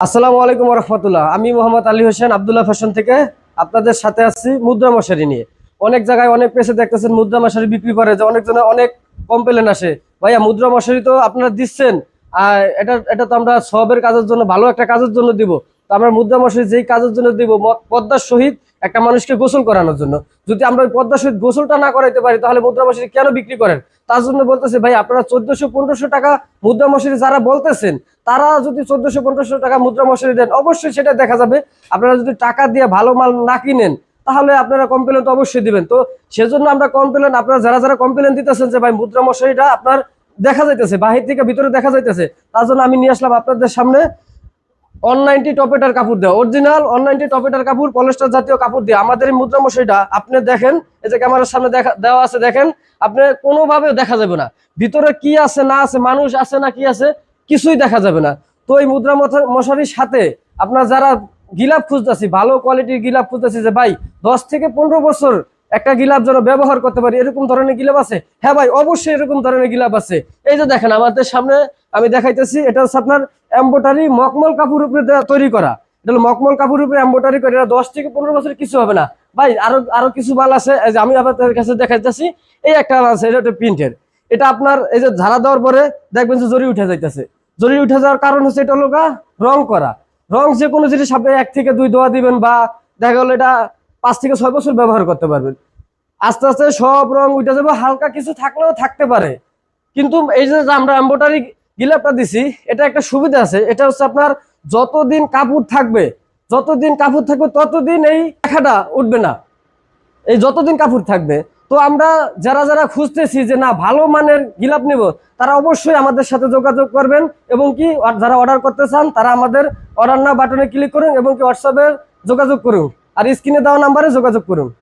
আসসালামু আলাইকুম রহমতুল্লাহ। আমি মোহাম্মদ আলী হোসেন আব্দুল্লাহ ফ্যাশন থেকে আপনাদের সাথে আসছি মুদ্রা মশারি নিয়ে। অনেক জায়গায় অনেক পেজে দেখতেছেন মুদ্রা মশারি বিক্রি করে, যে অনেকজনে অনেক কমপ্লেন আসে, ভাইয়া মুদ্রা মশারি তো আপনারা দিচ্ছেন, আর এটা এটা তো আমরা সবের কাজের জন্য, ভালো একটা কাজের জন্য দিব। তো আমরা মুদ্রা মশারি যেই কাজের জন্য দিব, পদ্মার সহিত একটা মানুষকে গোসল করানোর জন্য, যদি আমরা ওই পদ্মার সহিত গোসলটা না করাইতে পারি, তাহলে মুদ্রা মশারি কেন বিক্রি করেন? তার জন্য বলতেছে, ভাই আপনারা 1400-1500 টাকা মুদ্রা মশারি যারা বলতেছেন, তারা যদি 1400-1500 টাকা মুদ্রা মশারি দেন, অবশ্যই সেটা দেখা যাবে। আপনারা যদি টাকা দিয়ে ভালো মাল না কিনেন, তাহলে আপনারা কমপ্লেন তো অবশ্যই দিবেন। তো সেজন্য আমরা কমপ্লেন, আপনারা যারা যারা কমপ্লেন দিতেছেন যে ভাই মুদ্রা মশারিটা আপনার দেখা যাইতেছে, বাহির থেকে ভিতরে দেখা যাইতেছে, তার জন্য আমি নিয়ে আসলাম আপনাদের সামনে 190 টপেটার কাপড় দেওয়া, অরিজিনাল 190 টপেটার কাপড়, পলিস্টার জাতীয় কাপড় দিয়ে আমাদের এই মুদ্রা মশারিটা আপনি দেখেন, এই যে ক্যামেরার সামনে দেওয়া আছে, দেখেন আপনি কোনোভাবে দেখা যাবে না ভিতরে কি আছে না আছে, মানুষ আছে না কি আছে, কিছুই দেখা যাবে না। তো এই মুদ্রা মশারির সাথে আপনার যারা গিলাপ খুঁজতেছি, ভালো কোয়ালিটির গিলাপ খুঁজতেছি, যে ভাই 10 থেকে 15 বছর একটা গিলাপ যেন ব্যবহার করতে পারি, এরকম ধরনের গিলাপ আছে? হ্যাঁ ভাই, অবশ্যই এরকম ধরনের গিলাপ আছে। এই যে দেখেন আমাদের সামনে আমি দেখাইতেছি, এটা হচ্ছে আপনার এমব্রয়ডারি মখমল কাপড় উপরে তৈরি করা। এটা হলো মখমল কাপড় উপরে এমব্রয়ডারি করে, এটা 10 থেকে 15 বছর কিছু হবে না ভাই। আরো আরো কিছু মাল আছে, এই যে আমি আপনাদের কাছে দেখাইতেছি। এই একটা মাল আছে, এটা একটা প্রিন্টের। এটা আপনার এই যে ঝাড়া দেওয়ার পরে দেখবেন যে জরি উঠে যাইতেছে। জরি উঠে যাওয়ার কারণ হচ্ছে এটা হলো রং করা। রং যে কোনো জিনিস আপনি 1 থেকে 2 ধোয়া দিবেন, বা দেখা গেলো এটা 5 থেকে 6 বছর ব্যবহার করতে পারবেন। আস্তে আস্তে সব রং উঠে যাবে, হালকা কিছু থাকলেও থাকতে পারে। কিন্তু এই যে আমরা এমব্রয়ডারি গিলাপটা দিছি, এটা একটা সুবিধা আছে, এটা হচ্ছে আপনার যতদিন কাপড় থাকবে, ততদিন এই লেখাটা উঠবে না, এই যতদিন কাপড় থাকবে। তো আমরা যারা যারা খুঁজতেছি যে না ভালো মানের গিলাপ নিব, তারা অবশ্যই আমাদের সাথে যোগাযোগ করবেন, এবং কি যারা অর্ডার করতে চান তারা আমাদের অর্ডার নাও বাটনে ক্লিক করুন, এবং কি হোয়াটসঅ্যাপে যোগাযোগ করুন, আর স্ক্রিনে দেওয়া নাম্বারে যোগাযোগ করুন।